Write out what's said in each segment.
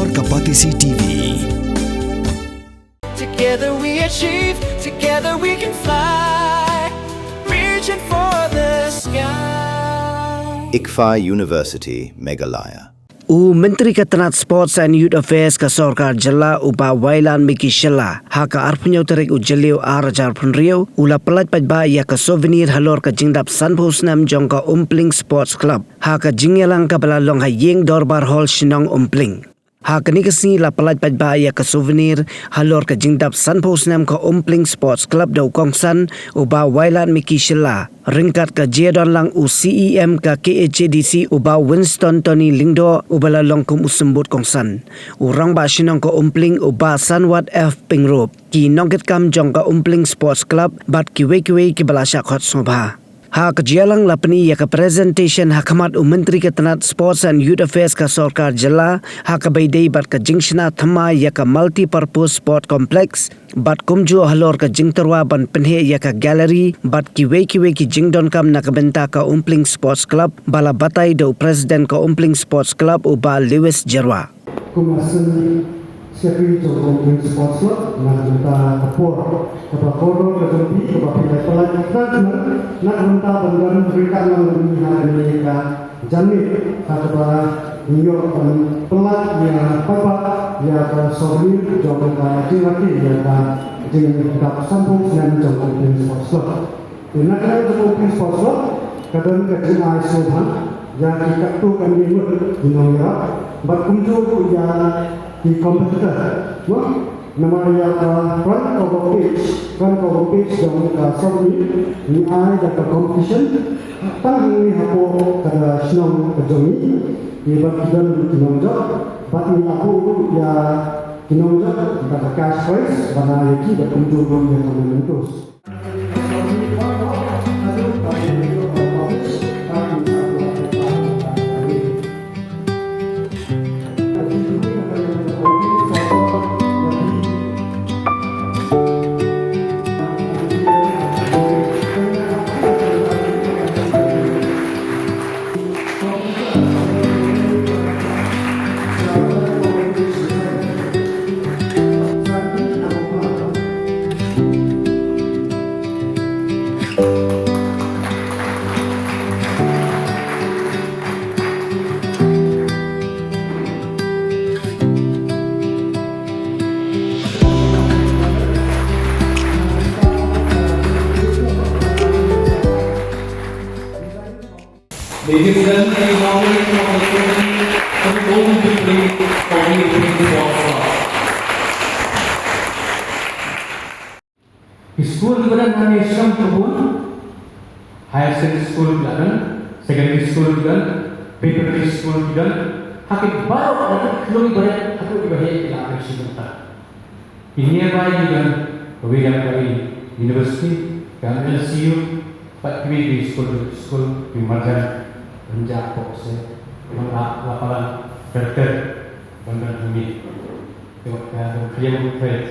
Warga Patisi TV. Together we achieve, together we can fly, reaching for the sky. ICFA University, Meghalaya. Menteri Ketenat Sports and Youth Affairs ka Sarkar Jala upa Wailan Miki Shella haka arpunya tarik ujeliu arajar punriu ula pelat pajba ya ka souvenir halor ka jingdap Sanpusnam jong ka Umpling Sports Club haka jingyalang ka balalong ha yeng dorbar hall Shinong Umpling. Haka ni kasi la pelat pajba ya ka souvenir halor ka jingdap Sanpusnam ka Umpling Sports Club daw kongsan uba Wailan Miki Shella ringkat ka Jedon lang CEM ka KHDC uba Winston Tony Lingdo ubala long kum usembut kongsan urang ba Shinong ka Umpling uba Sanwat F Pingrop ki nongket kam jong ka Umpling Sports Club bat kiwe ki balasya khot sobha. Ha kejialang lapani ya ka presentation hakamat Menteri Ketenat Sports and Youth Affairs ka Sarkar Jala ha ka baydai bat ka jingshna thama ya ka multi-purpose sport complex bat kumju halor ka jingterwa ban penhe ya ka gallery bat kiwe ki jingdon kam nakabenta ka Umpling Sports Club bala batay do president ka Umpling Sports Club uba Lewis Jerwa. Kumasan sekali jong Umpling Sports Club nak kapor kaporo kajebi kapila pelan nak renta bandan berikan lang ni ka jami kata niyo pelat ya papa ya ka sorry jong ka jingati ya ka jingdap Sampung dan jong Umpling Sports Club. Nak jong Umpling Sports Club kadang kejimai sohan ya kita tu kami minum ya bat kunju ya di kompetitor, nama yang front cover page dan sorry ni ada ke competition, tang ni hapo kada Shinong kejomi, di bagian kinonjok, bat ni aku ya kinonjok kada cash prize, bana lagi berkunjung yang kami mentus. Ladies and gentlemen, inaugurating of the ceremony of the Golden Jubilee of the Umpling Sports Club. School juga dan Islam Tribun, Higher Secondary School juga dan Secondary School juga, Preparatory School juga, hakik baru ada kelui banyak hakik dibahaya kita akan sebentar. Ini apa juga, Wiyakari University, dan LCU, Pak Kwi School di Marjan. Menjak pokse lapangan berker bandar ini tengok yang saya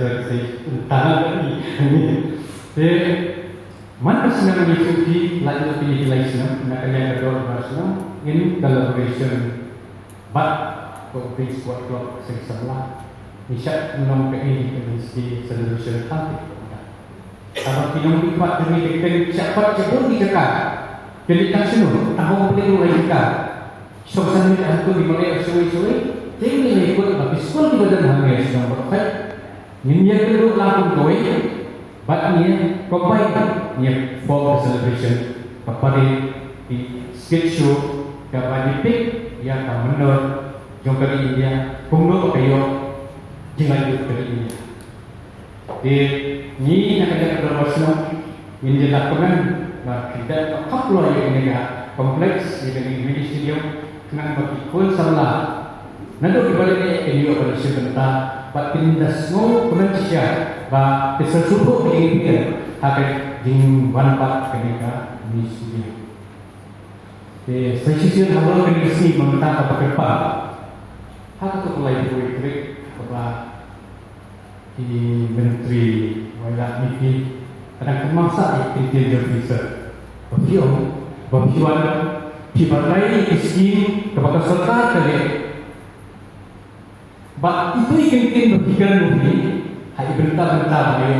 tangan ini mana senang mengikuti lanjut pilih lainnya nak yang kedua bahasa ini collaboration but Umpling Sports Club sebelah nisat menong ini mesti solution cantik kalau pinong ikut demi kita siapa sebut dikekal. Jadi tak semua, tahu boleh mulai kita. Soalan ini aku dimulai suai-suai. Jadi ikut tapi sekolah di badan hamil sedang berfait. Ini yang kedua lakukan kau ini. Batnya kompai ni for celebration. Kepada di skate show, kepada pick yang akan menor. Jom kali India, kumno kayo jangan kali ini. Ini nak ada berwasna. Ini dilakukan. Nah, kita kaplo yang ini kompleks di mini studio kena bagi pun salah. Nado kembali ini pada sebentar. Pak tindas no penancia, bah kesesuatu ini akan jing wanpat kenika mini studio. Sesisian halo kondisi meminta apa kepa. Hak untuk mulai trik kepada di Menteri Wailan Miki. Kadang masa intelligence officer, bapiwan, dipakai iskin kepada serta kali But itu ikan berpikiran bumi, hai bentar-bentar dia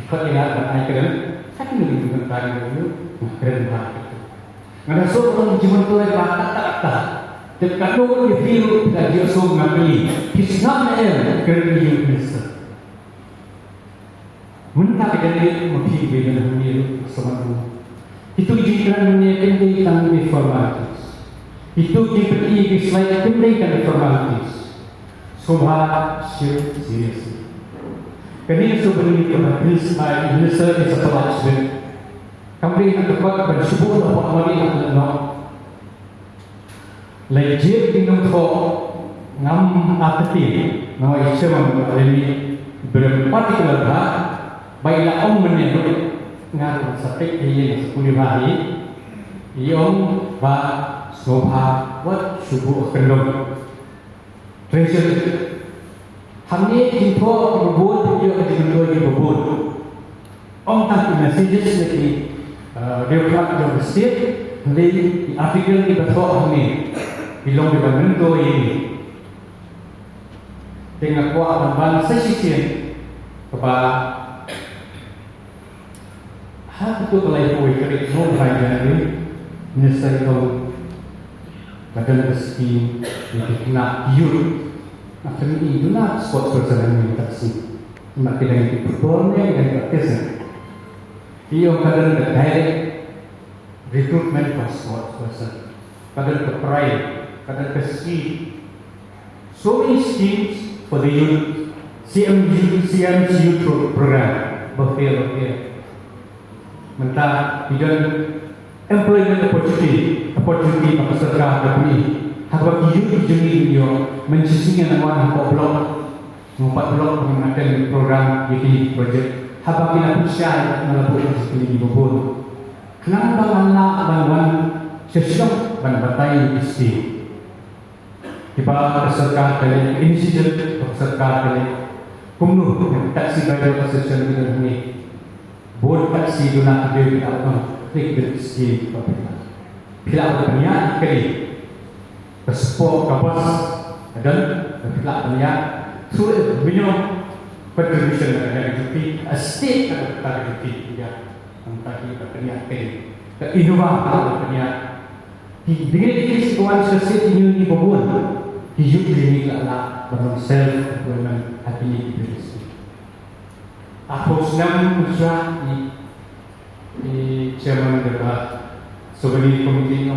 berfikir ingat dan hai keren, tapi lebih bentar dulu, keren banget. Ada seorang jimat tu yang kata-kata, dekat dulu dia feel that dia so ngakali, he's not there keren dia minister. Mentah kita mungkin beda dengan sama tu. Itu jimat menyebabkan dia tanggung formalitas. Itu jimat selain pendekkan formalitas. Subha seriously. Kami sebenarnya pada minister is a polite. Kami nak dapat bersyukur dapat mari nak lejit dengan kau ngam aktif, ngam isyarat ini berpartikular dah. Baiklah om menyebut ngar sampai ini sepuluh hari, iom ba Subha wat syukur kendor. Treasure. Hamni info berbun dia kejujuran dia berbun. Om tak messages ni develop the state di artikel di betul ni belum dibangun ini. Dengan kuat dan sesisian kepada hal itu kelai koi kerja non raja ni minister itu badan rezeki yang kena yur. Akhirnya itu nak sport perjalanan yang taksi. Makin lagi performnya dan praktisnya. Dia kadang direct recruitment for sport person, kadang ke pride, kadang ke speed. So many schemes for the youth. CMC program berfail. Mentah bidang employment opportunity peserta kami. Harap youth jenis dia mencicinya nama blok 4 blok menggunakan program ini projek. Harap kita percaya melakukan seperti ini berbun. Kenapa anak bantuan sesuatu bantai isti? Kita peserta kali insiden peserta kali kumnu taksi bayar session kita ini. Board taksi guna dia atau klik isti bila banyak kali sport kapas dan bila banyak sulit minum contribution dari juti state dari juti dia entah kita banyak kali inovasi banyak di dengan situasi state ini berbun di juti ini adalah bangun self employment activity policy. Aku senang usaha di chairman debat sebagai komite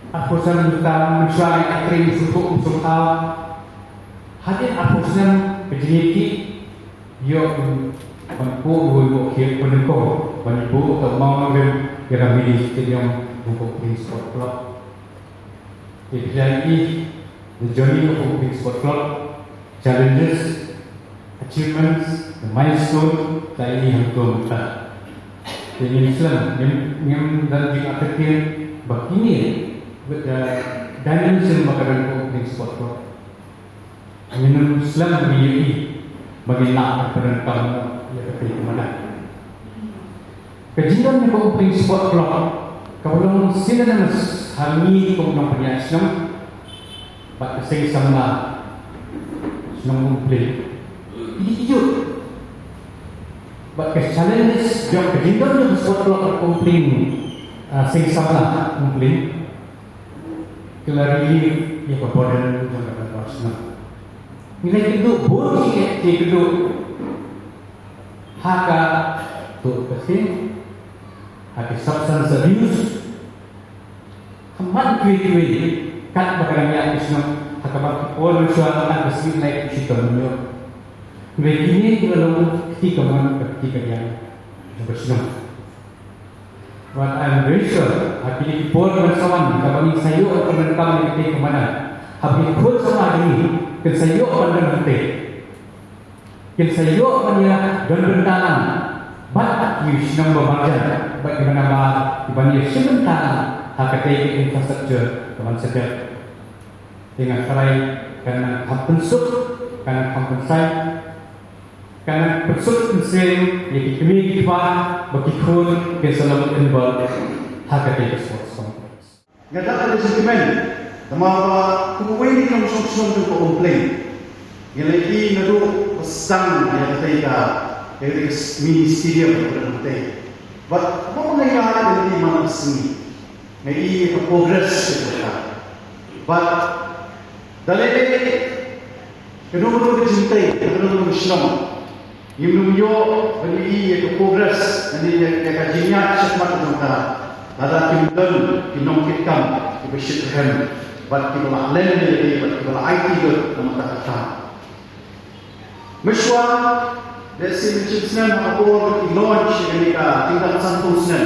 aku senang kita mencari aktif untuk usaha. Hadir aku senang berjeki dia mampu berbuat penengkau, mampu atau mau dengan milih stadium untuk sport club. Jadi the journey of sport club, challenges, achievements, the milestone, saya ini untuk kita. Jadi Islam yang dan diakhirkan begini. Dimension makanan untuk sport club. Minum Islam begini bagi nak penerangkan ia kepada mana. Kajian yang untuk sport club kalau silakan hal ini kemudian punya Islam pada saya sama Islam komplain. Ini hijau. Pada challenges yang kajian yang sport club komplain saya sama komplain. Kelar ini ia berbodoh dengan Islam. Nilai kedua boleh dia kedua haka tu pasti hati substance abuse kemat kiri kat bakaran yang Islam haka bak orang suara tak pasti naik cerita menyo. Nilai ini kalau ketika dia berislam. But I'm very sure hati ini pun bersawan kalau ini saya akan merekam di mana hati pun sama ini kan saya akan berhenti kan saya akan ya dan bertahan but you senang berbaca bagaimana dibanding sebentar hak infrastruktur teman sedap dengan serai karena kompensut karena kompensai karena bersut mesin yang dikini kita bagi kun ke selalu involved hak sports complex. Gada ada sentimen, tamawa kumuwi ni ng solusyon ng komplain. Yelai nadu pesang yang ketika dari mini stadium berhenti. But apa mengenai dari mana seni? Maybe a progress kita. But dalai kedua cintai, kedua Islam. Yang menunjuk bagi a progress dan yang kajian sesuatu kita. Ada timbulan dinongkitkan dibersihkan. But kita lain lagi, but kita IT itu nama Meshwa, let's say Michigan or launch in the tingkat santusnya,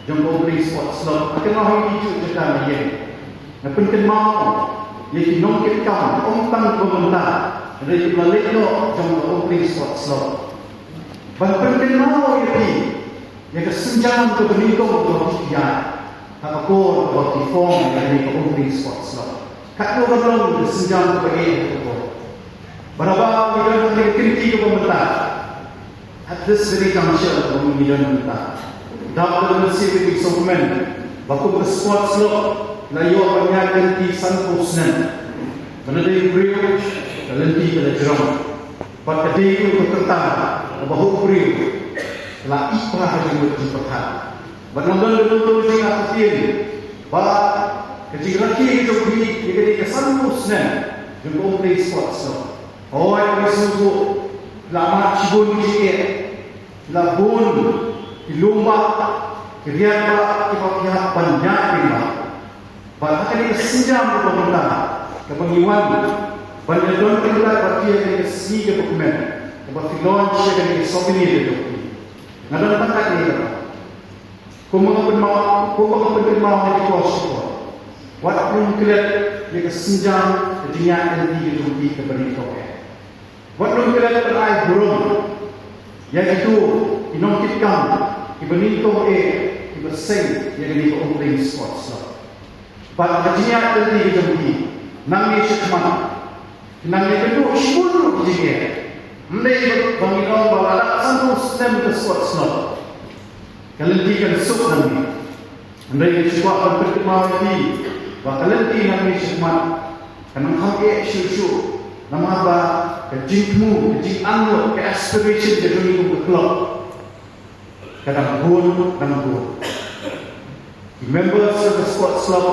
jumbo beri sport slot. Akan orang itu kita lihat. Nampun mau, jadi nongkit kau, tang pemerintah, dari balik lo jumbo beri sport slot. Nampun mau ini, yang kesenjangan tu berlingkup untuk dia, tak kau untuk form dari beri sport slot. Kat lo belum kesenjangan tu itu. Berapa milion yang kinti ke pemerintah? At this very juncture, berapa milion pemerintah? Dapat bersih supplement, baku bersport slot, layu banyak kinti sanpusnan. Menadai beriu, lenti pada jeram. Pada day itu berkata, bahu beriu, telah ikhlas yang berjumpa. Benar-benar betul sih atas ini. Bah kecil lagi itu beri, jika dia sanpusnan, jumpa beri sport slot. Oh, yang disebut lama cibun sikit, labun, dilumba, kirian bak, kita banyak lima. Bahkan ini senjam pemerintah, kepengiwan, banyak don kita bagi yang kesini ke dokumen, bagi launch yang di souvenir itu. Nada tempat ini, kumpulan mau di kuasa. Waktu kelihatan yang senjam, kejian yang di kebenaran. Waktu kita berai burung, yaitu inongkitkan, ibenito ibaseng yang di opening sports lah. Pada kajian tadi dijemui, nangi sekman, nangi itu sepuluh jika, mereka bangkitkan bawa satu sistem ke sports lah. Kalentikan sub nangi, mereka cuba berkemau ini, bahawa kalenti nangi sekman, karena kami syur. Nama apa? Kejingmu, kejing anu, ke aspiration ke dunia ke klub. Kadang buat, kadang buat. The members of the sports club,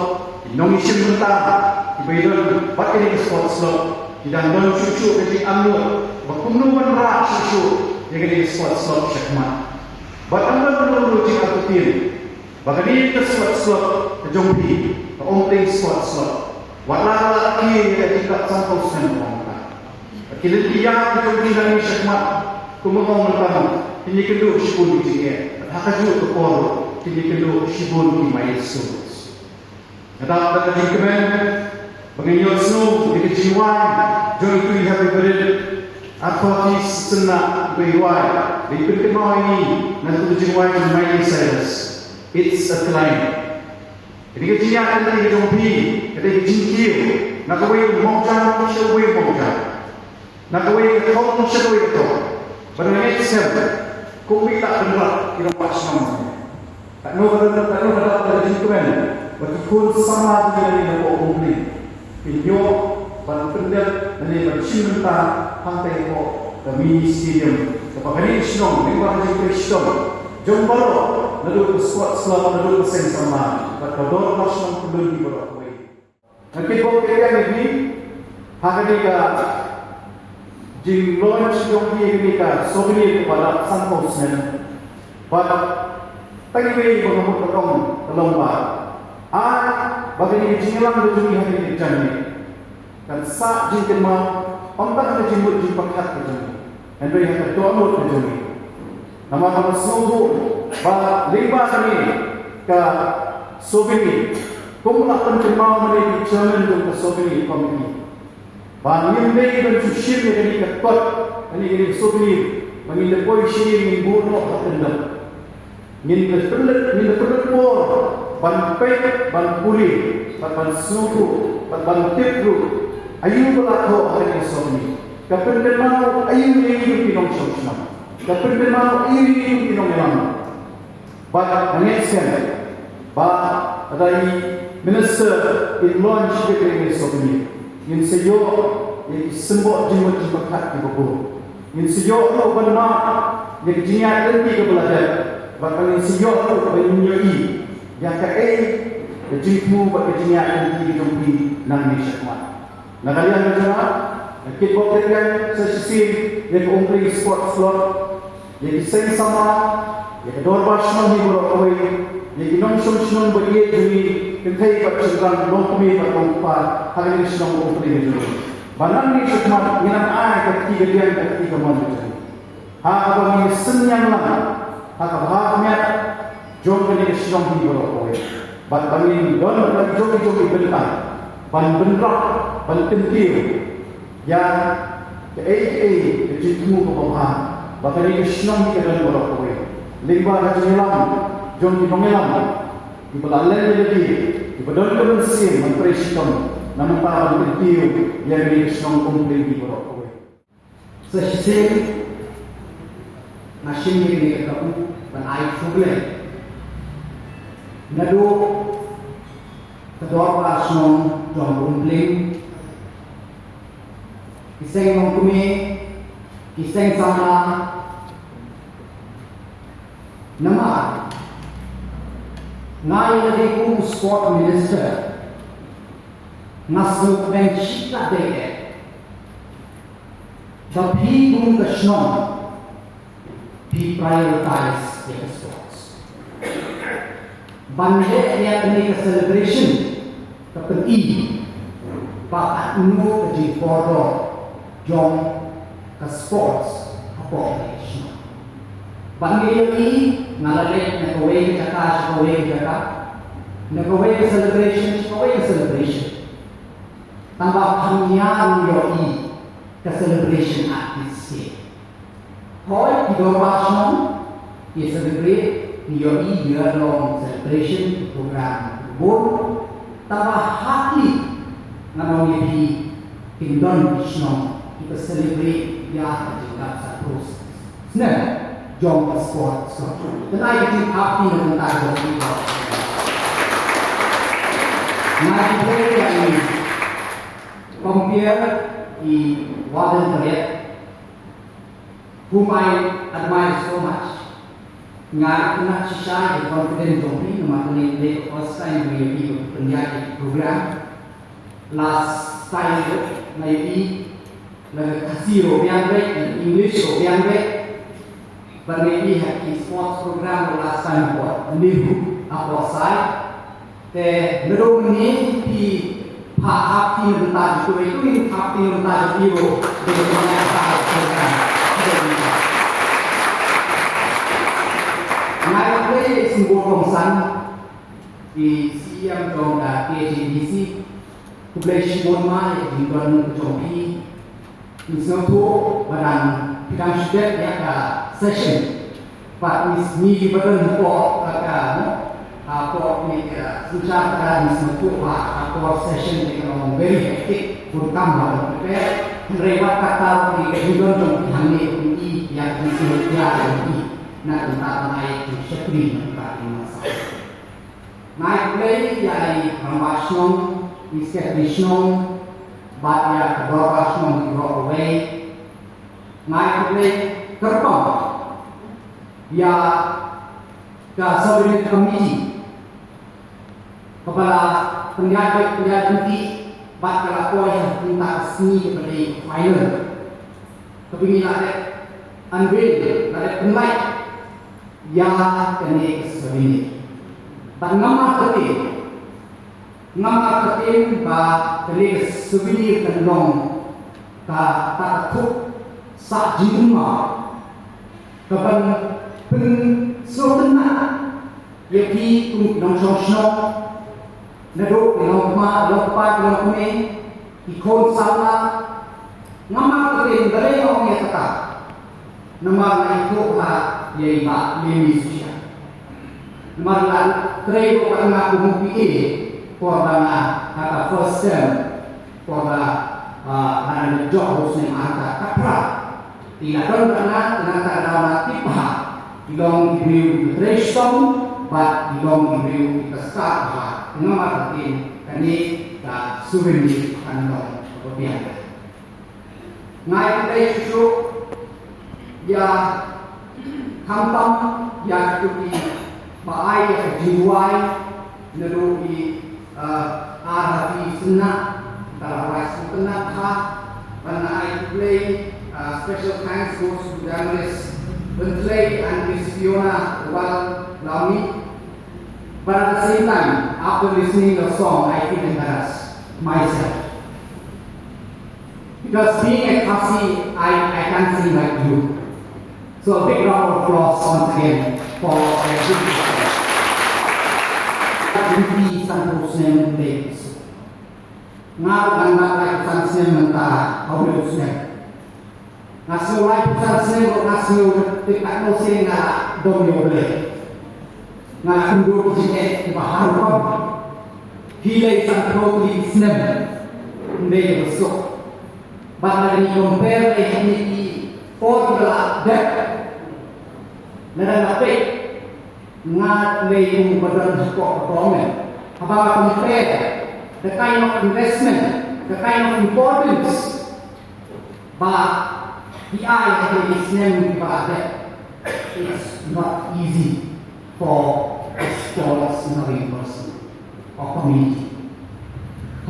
the nomination mentah, ibadah pakai di sports club, tidak don cucu kejing anu, berkumpulan rak cucu yang di sports club syakmat. Bahkan belum jika tutin, bahkan di sports club kejumpi, ke opening sports club. Walau lagi yang tidak sampai senang. Kita lihat kita berikan syakmat, kumpulan pertama, ini kedua shibun dia, hakaju ke poro, ini kedua shibun di milestone. Ada kata jikamen, pengenyot snow, di kejiwaan, join tu lihat berbeda, apa kis senang berwai, di perkembangan ini, nanti kejiwaan di milestone. It's a climb. Jadi kejiwaan tadi kejumpi, jadi kejingkir, nak kawin mongcang, syawin mongcang. Nak kawin kau syawin kau. Pada next step, kau tak benar kita pas nama. Tak nak ada jikuan. Berikut sama dengan yang kau beli. Pinjau, bandel, dan bercinta, pantai kau kami stadium. Kepada ini Islam, lingkungan jikuan Islam. Jombalo, lalu squad selama lalu sen sama. Pada dua pasang perlu dibawa. Nanti kau kira ini, hari ini jing launch yang ini kan souvenir kepada santusnya. Pada tadi ini mengambil potong lomba. Bagi jingelang berjumpa hari ini janji. Dan saat jingken mau, ontak berjumpa jumpa kat berjumpa. Dan beri yang kedua berjumpa. Nama nama sungguh, bah lima ini ke souvenir. Kumpulan pencemau menjadi chairman untuk souvenir komiti. Bahkan ini dan sushir yang ini ketat, ini souvenir, mengingat polisi ini bunuh atau Min perlu ban pek, ban pulih, ban suku, ban tipru. Ayu berlaku hari esok. Kapan bermau ayu ini pinong sosna. Kapan bermau ayu ini pinong elang. But next time, ada minister in launch between esok ini. In seyo yang sembok jimat kat di bawah. Yang sejauh lo benar yang jinyat lebih ke belajar. Bahkan yang sejauh lo benyoi yang yang jikmu bagi jinyat lebih ke jumpi nang ni syakmat. Nah kalian berjemaah, kickbox kalian sesisi yang keungkri sport slot, yang diseng sama, yang kedor basman ni borok away, yang kinong sun bagi juni kentai kat sedang nongkumi kat nongkpa hari ini sedang keungkri ni juni. Banan ni syakmat minam air ketika mahu jadi. Apa ni senyang lah, apa miat jom kini sedang borok away. Bahan ini don lagi jom bentar, bahan benrak, bahan tentil, yang kejitmu ke bawah. Bahkan ini senang kita dalam borok away. Limba haji ngelam, jom di pengelam, di belalen lagi, di bedon kebersih, menteri sistem, namun para tentil yang ini senang kumpul di borok away. Sesisi nasi ini ketemu dan air sugle. Nado kedua pasang jom kumpling, kiseng nongkumi, kiseng sama, nama, ngai lagi kum sport minister, ngasuk dan cita deh, tapi kum kesnon, di prioritize the sports. Bandai dia kena ke celebration kepenting pak anu ke foto jom ke sports apa national bandai ini ngalale nak away ke celebration tambah hanya yoi ke celebration artis hoi idorasyon ye celebrate yoi year long celebration program bon tambah hati namanya di Indon Islam kita celebrate ya juga terus. Nah, jom sport dan I think happy dengan target kita. Nah, kita ini compare di Warden Parade whom I admire so much. Ngar kena sisa di confident company nama kena the first time we do pendidikan program last time maybe lagu kasih yang baik English yang baik maybe happy sports program last time buat minggu apa saya menurut ini di happy bentar itu happy bentar itu dengan banyak program Ngai play simbol kongsan di siang jom da KGBC publish bonma di bulan Jombi misal tu badan pidang sudet ya ka session pak ni badan ko apa ni sudah ada misal tu apa session dengan very hectic program baru mereka kata di bulan Jombi hanya ini yang disebutnya ini nak tentang naik syakri mereka masa. Naik play yang rambasion, iskadisnon, batya keberkasan di Broadway. Naik play terbang, ya ke Soviet Committee, kepala penjaga nanti bat kelakoi yang minta seni kepada final. Kepingin ada unveil, ada penilai. Ya kene sebini. Ban nama ketim ba kene sebini kenong ka tatuk sa jinma kapan pen sotena yaki kum nong sosno nado nong ma lokpa nong kune ikon sama nama ketim dare ong ya kata nama itu ha yai ba lemi sucia marlan treo ka nga kumupi for bana kata first term for ana job hosne ata kapra ila don kana nata dawa tipa ilong ibriu trestom ba ilong ibriu kasat ha ngama tin kani ka souvenir kanong kopian ngai play chu ya kamtam ya tu ki baai ya jiwai nero ki arafi sunna tarawai sunna kha when I play special thanks goes to journalists Bentley and Miss Fiona well Lamy. But at the same time, after listening to the song, I feel embarrassed myself. Because being a Kasi, I can't sing like you. So a big round of applause once again for a good Hindi Santos name days. Now I'm not like Santos name mentah, how do you say? Ngasih like Santos name, ngasih tidak mau sing na dom boleh. Nga kundur jine di bahar kom hilai sangkau di snem ndai besok bahkan ni compare ini di formula dek nada nape ngat lei badan kok komen apa compare the kind of investment the kind of importance di eye di snem di bahar it's not easy for scholars in our university or community.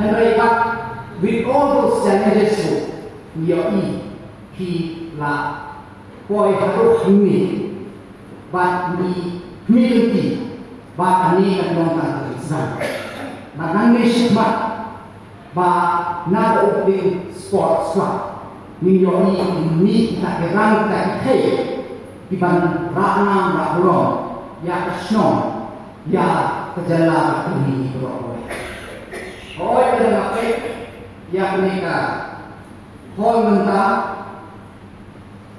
And with all those challenges, we are he la boy harus ini, but ni community, but ani kan nonton Islam. But nation but na opening sports club, ni ni tak kerang tak kaya, iban rana rakulong. Ya kesnon, ya kejala ini beroleh. Oh, itu nak ya mereka, hal mentah,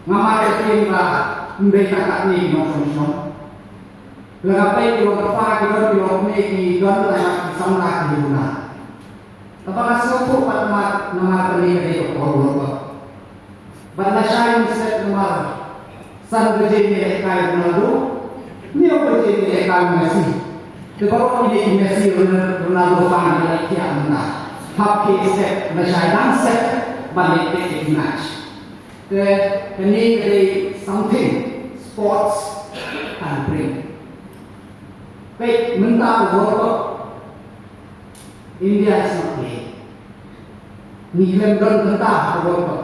ngamai terima mereka tak ni macam-macam. Lepas itu apa kita bilang mereka don lagi samlah di rumah. Apakah semua patmat nama mereka itu orang? Benda saya mesti nama san berjaya mereka yang lalu. Ni apa jadi ekam Messi? Kalau ini Messi Ronaldo fan lagi yang mana? Half step, macam dance step, balik ke match. Ini dari something sports can bring. Baik, mentah berapa? India is not there. Ni London mentah berapa?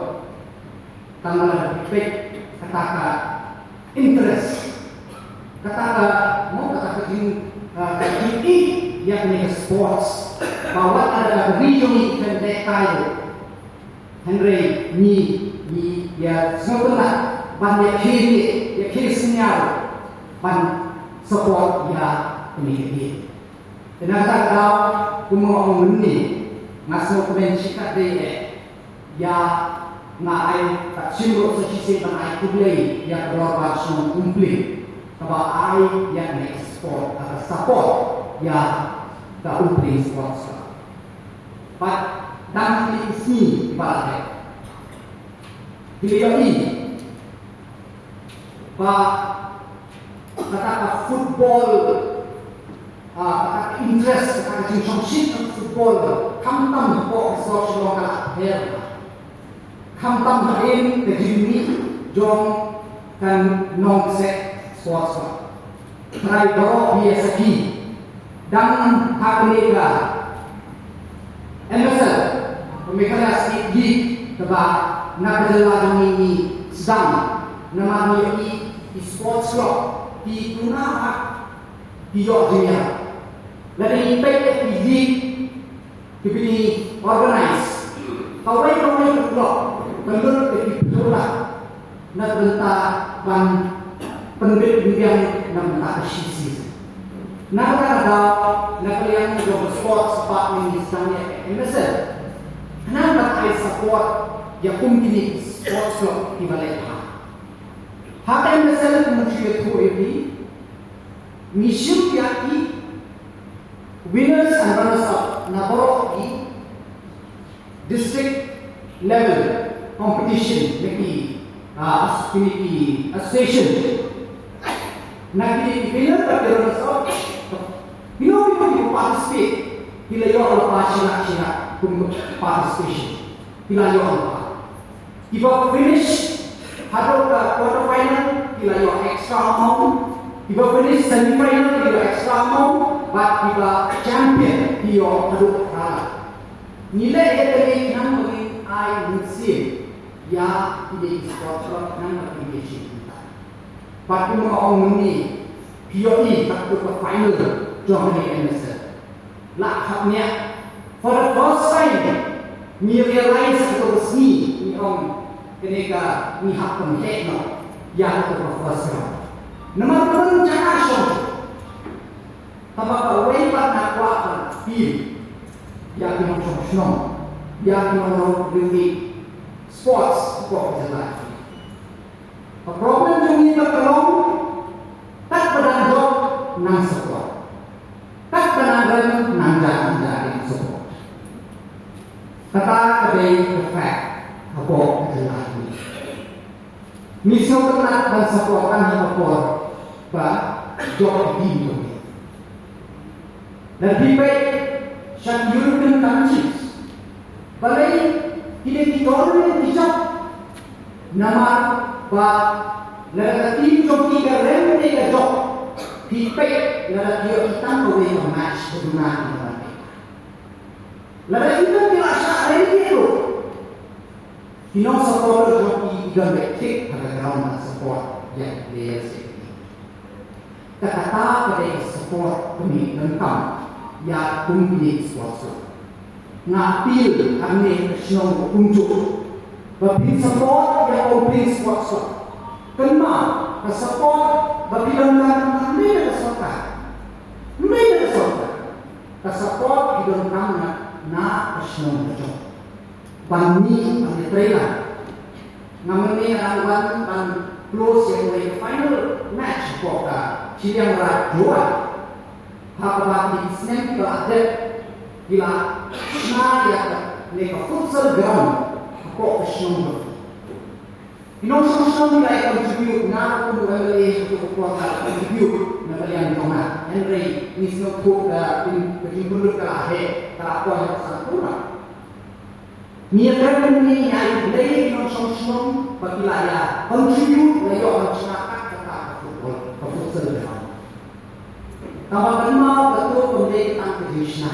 Tanggal baik katakan interest. Kata mau kata ini yang punya sports bahwa ada region yang dekat Henry ni ya semua banyak kiri sinyal ban support ya ini. Kenapa kau kumau ini masuk kebencian dia ya ngai tak simbol sesi tanai kublai ya berapa semua kumpul. Kalau I yang ekspor atau support ya tak upgrade sports. But dan di sini balik. Bila ini, kata football, kata interest, kata championship football, kamtam kok social lokal her, kamtam lain kejuni jong kan nongset. Sports try borok biasa ki dan hak mereka MSL pemikiran sikit di sebab nak berjalan ini sedang nama ini di sports club di tuna di Georgia dari impact di dipilih organize kawai club menurut keputusan nak bentar ban penerbit yang nampak sisi. Nak ada yang job sports part ini misalnya MSL. Kenapa I support yang kumpul sports club di Malaysia? Hak MSL kemudian itu ini misi yaki winners and runners up naborok di district level competition lagi association. Nanti bila terjadi result, bila kita participate, bila you all participate, untuk participation, bila you all. If you finish hadap ke quarter final, you are extra amount. If you finish semi final, you are extra amount. But if you are champion, you are hadap kalah. Nilai yang tadi nang bagi I musim ya tidak sport nang bagi kita. But you orang ni POE tak ke final jom ni MSL. Lah haknya for the first time ni realize atau resmi ni orang ketika ni hak pemihak no yang ke first round. Nama pun jangan syok. Tambah away pat nak kuat feel yang kita syok yang kita beri sports for the life. Problem yang kita tolong tak berangkat nang support, tak berangkat nang jalan support. Kata kedai fact apa adalah ini. Misal kenal dan supportan support bah job di ini. Dan tipe shan European countries, balai tidak ditorong dijak nama bah lalu tim job kita rem ni job tipe lalu dia kita boleh match berdua dengan lalu kita tidak sah itu kita support job kita betik pada ground support yang dia sendiri kata pada support kami lengkap ya kumpul sponsor ngapil kami nasional unjuk bagi support yang kumpul sponsor kenal ke support bagi lengkap mereka ke support di lengkap na nasional unjuk bani bagi trailer namanya rangkuman dan close yang mulai final match pokok Chiang Rai dua hak di Senin berada gila nah ya mereka futsal ground pokok nasional Inosan nilai kontribut na pun boleh untuk keluarga kontribut na kalian dona Henry misno pun berjumpa kalah tak apa yang sempurna. Niatkan ini yang boleh inosan bagi laya kontribut laya masyarakat kata futsal ground. Tambah kelima betul pemerintahan Krishna,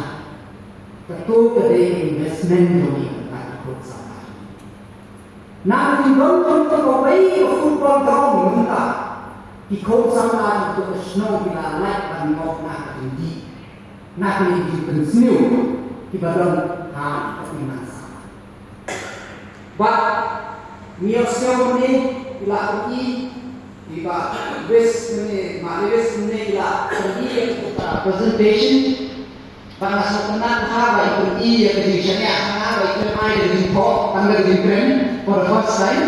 betul kedai investment ini tentang futsal. Nak tinggal contoh bayi football ground minta di kawasan untuk snow bila light dan off nak tinggi nak tinggi pensnew di badan tapi masa. But miosnya ni bila pergi di best ni malibes ni bila pergi presentation pada setelah hari pergi ya kejiannya hari itu ada di report tanggal di brand for the first time.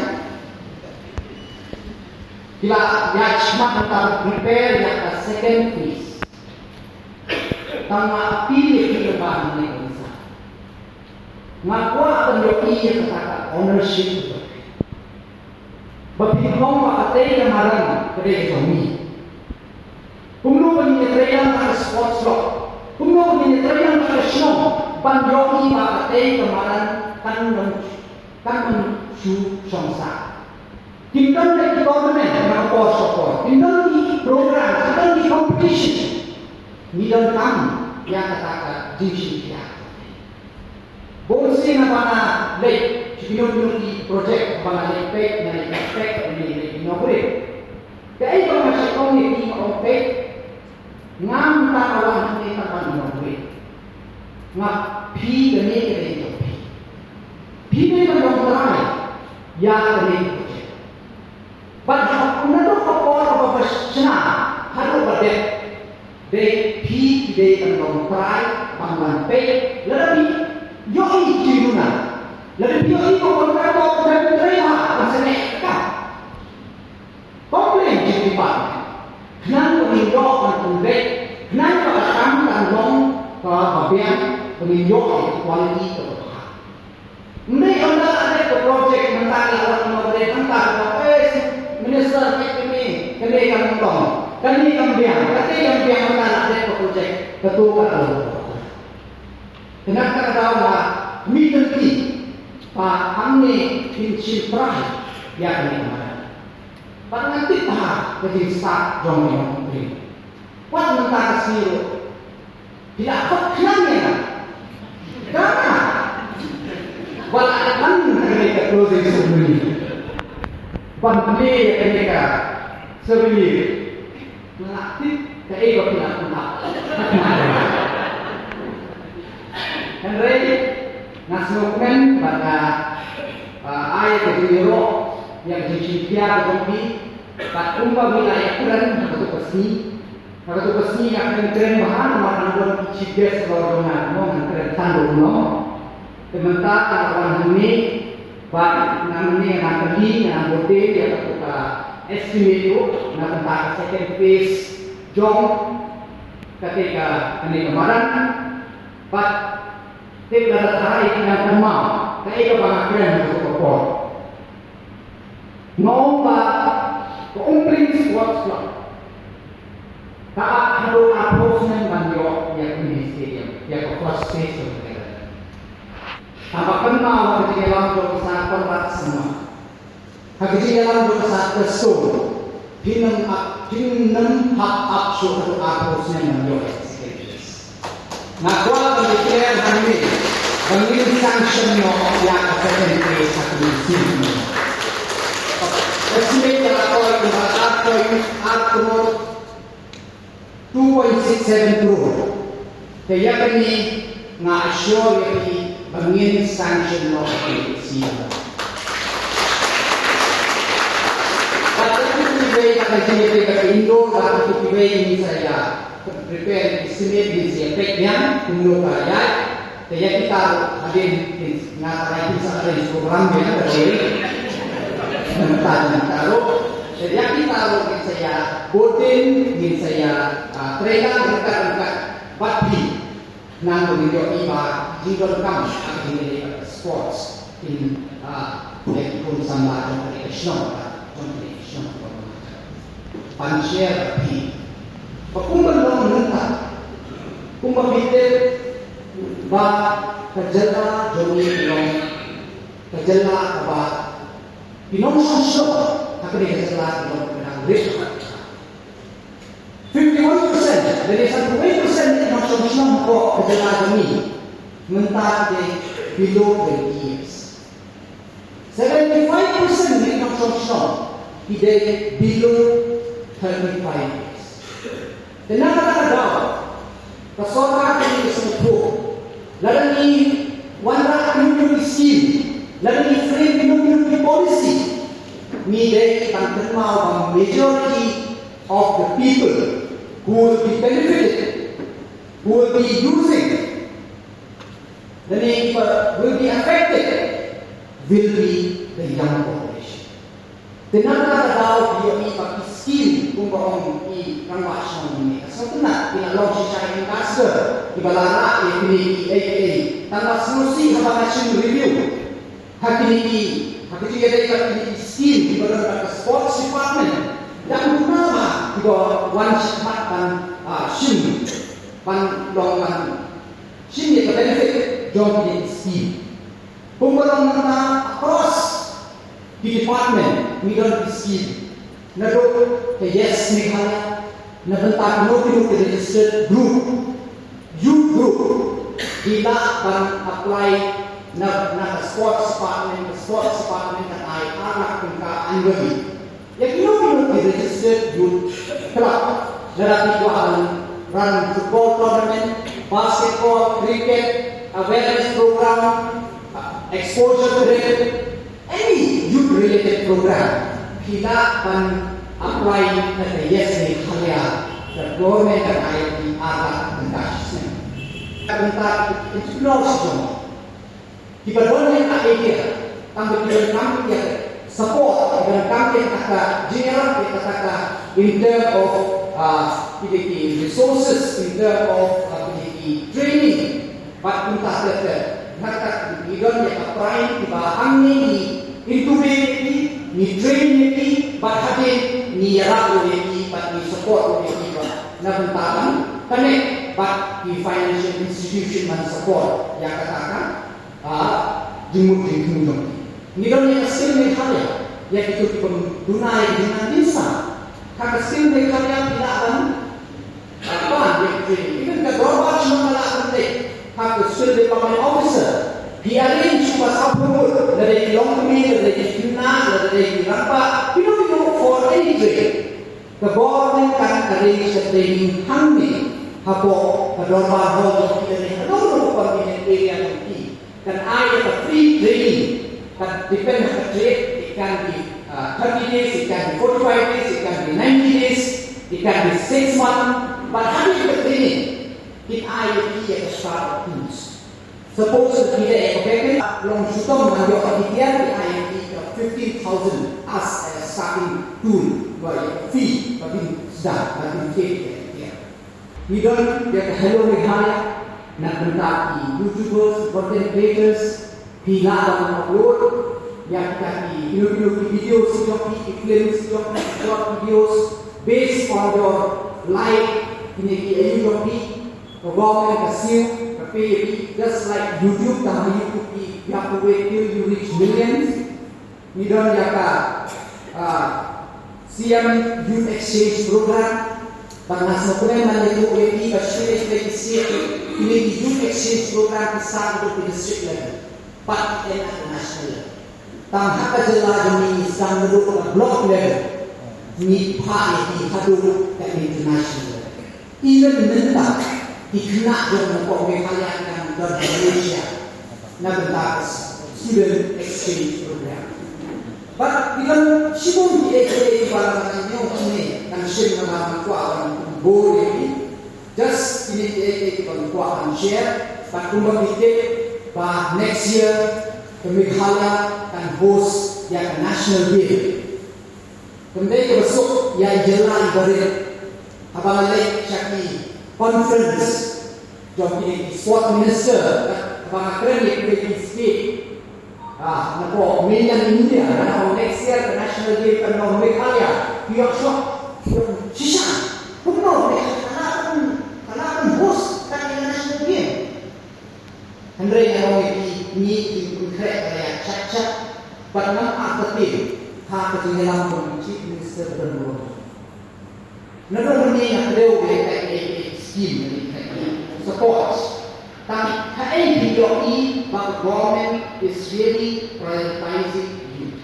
Bila ya cuma tentang prepare yang ke second phase. Tama pilih kehidupan ini bisa. Ngakua penjoki yang kata ownership. Bagi kaum pakai kemarin kedai kami. Kumlu penyetraian pada sports law. Kumlu penyetraian pada snow. Penjoki pakai kemarin kan mencu songsa. Kita di government mengapa support. Kita di program, kita di competition. Ni dan kami yang katakan divisi dia. Boleh nama lek cipinun di project bang lek naik aspek ni inaugurate. Kaya kalau masih kau ni ompek ngam tak awak ni tak inaugurate. Ngap pi gani gani pi ni kan orang ramai ya gani. But untuk apa bersama harus berdek. They pi they kan orang try bangun pe lebih yoi cina. Lebih yoi kau berkata dan terima masalah kan. Komplain jadi pak. Kenapa menjauh dan tundek? Kenapa kamu dan long ke bagian menjauh kualiti keberkahan? Mereka anda ada ke projek mentari orang mengobrol tentang minister ini kini kami tong, kini kami biang anda ada ke projek ketua kalau. Kenapa kata orang middle key pa amne pinchi prai ya ni mana pa nanti pa jadi start jong yang ini wat mentara siro tidak apa kenanya karena wala kan mereka closing ceremony pantli mereka sebelum nanti kaya tidak pernah Henry nasnukan pada ayat kedua yang dicintia rompi kat umpa wilayah kuran satu pesni yang keren bahan makan don cigas lorongan mo keren tandung no sementara orang ini pak namanya yang kali yang bote yang kita estimate itu nak tentang second phase jong ketika ini kemarin pak tidak ada hari yang kemau ketika pengakuan untuk kopor nomba keumpring sports club tak perlu approachment banyak yang ini stadium yang first phase apa kenal ketika dalam berusaha kontak semua ketika dalam berusaha kesur hinam hak aksu atau approachment banyak nah, kalau berbicara hari ini, bagi sanction yang akan satu sini. Estimate yang atur 2.67 crore. Kaya kami nga-assure yung bangin sanction ng siya. At ito tibay na kasi indoor at ito tibay ni saya prepare estimate din si effect niya kung kaya kaya kita hadin nasa sa arrange program niya dari tentang taro kaya kita din saya botin din saya trailer mereka bati nang video iba jingle kam in sports in kung sama competition pan-share Pakumbang lang menentang, kumbang bitir, ba kejala jomi long, kejala ba pinong sosok, tapi dia kejala long pinang rich. 51% dari 1% pinong sosok kok kejala jomi mentah di below 20 years. 75% pinong sosok tidak below 35 years. Kenapa tak ada? Kesorak ini disebut. Lalu ni wanda community scheme, lalu ni frame community policy. Ni dari tanggung jawab majority of the people who will be benefited, who will be using, dan will be affected, will be the young population. Kenapa tak ada dia pakai scheme untuk Rangwasyon ini. Sebenarnya tidak logis saya ini kasar. Ibarat ini AA. Tanpa solusi habang action review. Hakini dari ini scheme di badan sports department. Dan kenapa di one shot dan sim pan longan sim itu benefit job di scheme. Pembangunan across di department middle scheme. Nadok ke yes Meghalaya nabentak no registered group youth group bila kan apply na sports department na ay anak ka annually ya no registered youth club na run football tournament basketball cricket awareness program exposure drill any youth related program kita akan apply na yes ni Meghalaya the government dan IIT akan mengkaji. Tentang explore di berbagai idea tampil di dalam yang support dan tampil kata general kita kata in term of resources, in term of training, but kita kata igon yang apply di bahan ni incubate ni train ni bahagi ni yarap ni but ni support ni na bentakan connect but the financial institution man support yang katakan jimut di gunung. Ni don yang skill ni kaya, ya itu dunai dengan bisa. Kata skill ni kaya tidak akan apa yang ini kan berubah cuma malah penting. Kata skill ni pemain officer, biarin cuma sabun dari longmi, dari tuna, dari rampa, you know for any trade. The government can arrange a training hungry. Hapo kadorba hall kita ni kadorba pemilihan area ini dan ada free training that depend on the trade. It can be 30 days, it can be 45 days, it can be 90 days, it can be 6 months. But having the training in IoT at the start of things. Suppose kita eksperimen long shutong mengambil aktivitas di IoT 15,000 as a starting tool by fee bagi sedang bagi trade. We don't get hello Meghalaya, nak mentaki YouTubers, content creators, pila dan upload, yang kaki video videos, films, short videos based on your like ini YouTube, government assume pay just like YouTube, tapi YouTube you have to wait till you reach millions. We don't jaka siang youth exchange program. Karena sebenarnya itu ini pasir ini youth exchange program besar untuk di district level, but at the national level. Tanpa kejelas ini sedang duduk block level, ini part ini hadut at international level. Even mentah dikena dengan pengalaman yang dari Malaysia, nak student exchange program. But even Shimon di barang ini kan share dengan kuat boleh just ini kuat share. But kumpulan kita bah next year Meghalaya kan host yang national day. Kemudian besok yang jalan dari abang lek Syaki conference jadi sport minister abang keren yang speak. Nako million India, nako next year the national day kan no Meghalaya, pihak shop, sisa, puno, kalakan bos kan national game. Henry yang ini konkret kayak cak, but nam aktif, ha ketinggalan pun chief minister berdua. Nado ni nak leu kayak scheme ni support. Tapi HNPOE, but government is really prioritizing youth.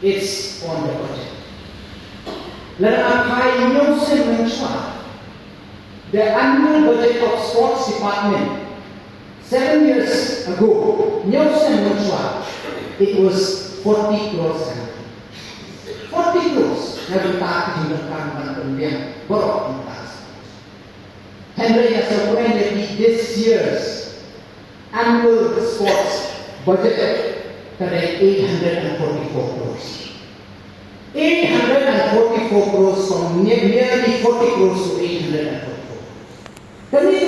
It's on the budget. Let us try Nielsen mention the annual budget of sports department 7 years ago. Nielsen mention it was 40 crores. 40 crores. Nabi tak dijadikan kemudian borok kita. Henry has already this year's annual sports budget today 844 crores. 844 crores from nearly 40 crores to 844 crores. Kami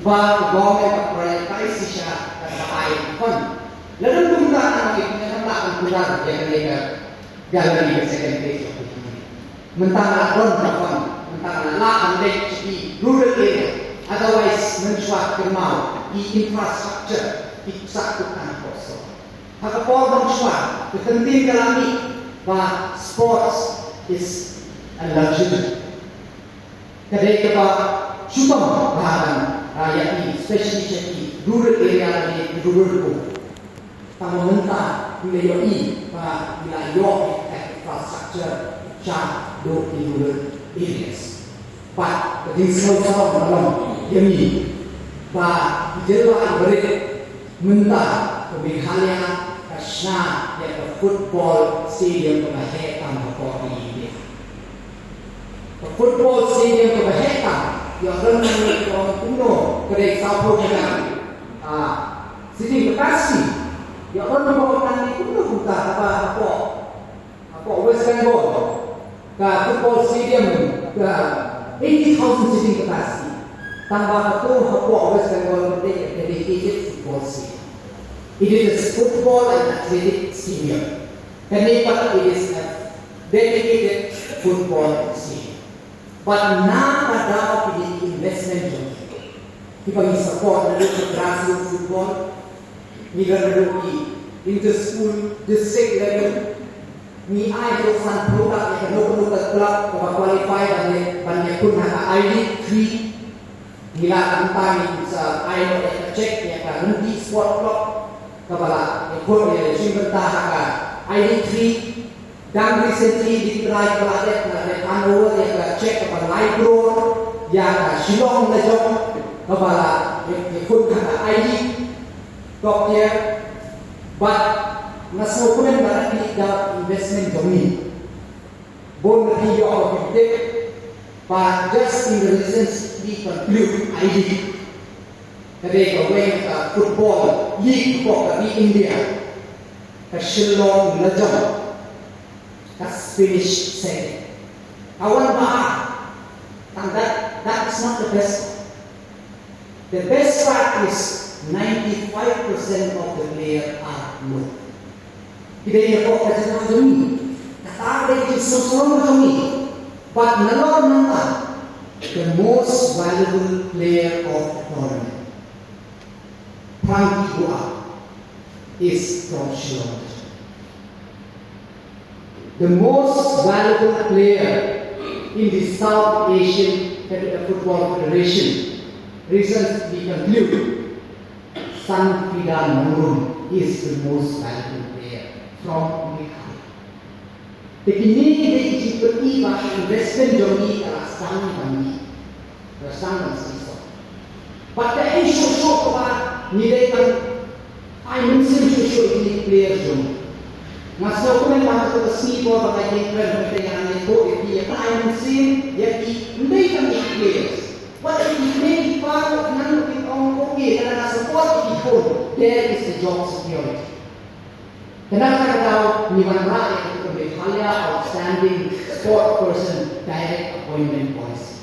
bahwa government prioritize siya kaya fund. Lalu penggunaan itu yang penggunaan yang mereka gallery second phase of the mentara don fund. Lah andek di rural area, otherwise mencuat kemau di infrastructure di pusat bukan kosong. Hak korban mencuat kepenting kalami bahwa sports is a luxury. Kedai kepa cuma bahan rakyat ini, especially di rural area di rural pun. Tamu mentah wilayah ini bahwa wilayah infrastructure jauh di rural areas. Pak, jadi selalu dalam ini, Pak, jelas berit mentah ke Meghalaya, Krishna, yang ke football stadium ke Bahetam ke ini. Ke football stadium ke Bahetam, yang renang orang kuno ke Sabtu dengan sitting capacity, yang orang orang kuno buka apa West Bengal, ke football stadium ke 80,000 sitting capacity. Tambah itu Papua West Bengal dedicated football stadium. It is a football and athletic stadium. Kenapa it is a dedicated football stadium? But now ada investment juga. Kita support dari grassroots football. Nilaruki inter-school district level ni ai ko san product ya no club ko qualify dan pun haka ID 3 nila antani sa ai check ya ka nanti sport club kabala ko ya simbenta haka ID 3 dan recently ditry baladet na Hanover ya ka check kabala live road ya ka Shillong na jom kabala pun haka ID top tier but nasmukunan barang di dalam investment domain bon na yo of it but just in the recently conclude ID kade ko when football league ko di India ka Shillong na jom ka finish second kawan ba and that is not the best. The best part is 95% of the player are low. Kita ini kok kasi na dumi. Katawag ito susunod dumi. But nalor nanta, the most valuable player of the tournament, Frankie Gua, is from Shillong. The most valuable player in the South Asian Football Federation, recently concluded, San Fidan Nurun is the most valuable player from Meghalaya. The Canadian Egyptian investment journey is but the issue so far needed I mentioned to player journey. Mas dokumen lah tu si bawa pakai keren dengan itu dia I mention jadi mereka players. What if you make part of none of it on okay, and as support people, there is the job security. Kenapa kalau Niwan Rai itu Meghalaya outstanding sport person direct appointment policy.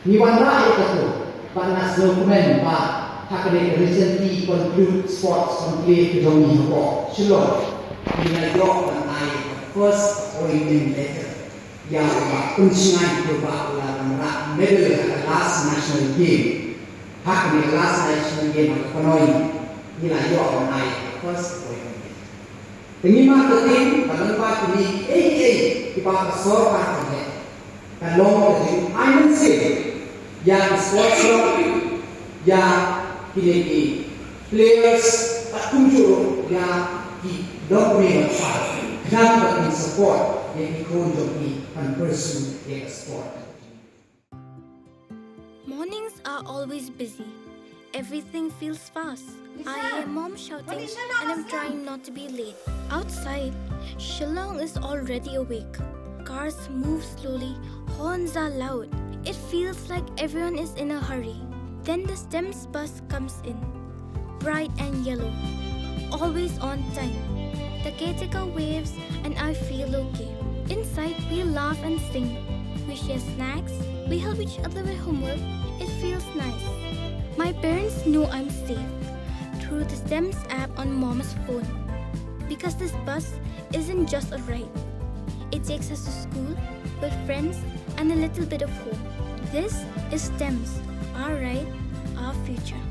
Niwan Rai itu panas dokumen bah hakade recently conclude sports conclave di Hong Shillong. Nilai yok dan first appointment letter. Yang unsingan berbau dalam medal pada last national game, hak di last national game atau penoi nilai jauh dan first appointment. Dengan marketing dalam part ini, kita pasor partai dan long term. I mean say, yang sports club, yang kini players tak muncul yang di domain apa, kenapa kita support yang ekonomi and pursue their sport. Mornings are always busy. Everything feels fast. I hear mom shouting and I'm trying not to be late. Outside, Shillong is already awake. Cars move slowly, horns are loud. It feels like everyone is in a hurry. Then the STEMS bus comes in, bright and yellow, always on time. The caretaker waves and I feel okay. Inside, we laugh and sing. We share snacks. We help each other with homework. It feels nice. My parents know I'm safe through the STEMS app on mom's phone. Because this bus isn't just a ride. It takes us to school with friends and a little bit of hope. This is STEMS, our ride, our future.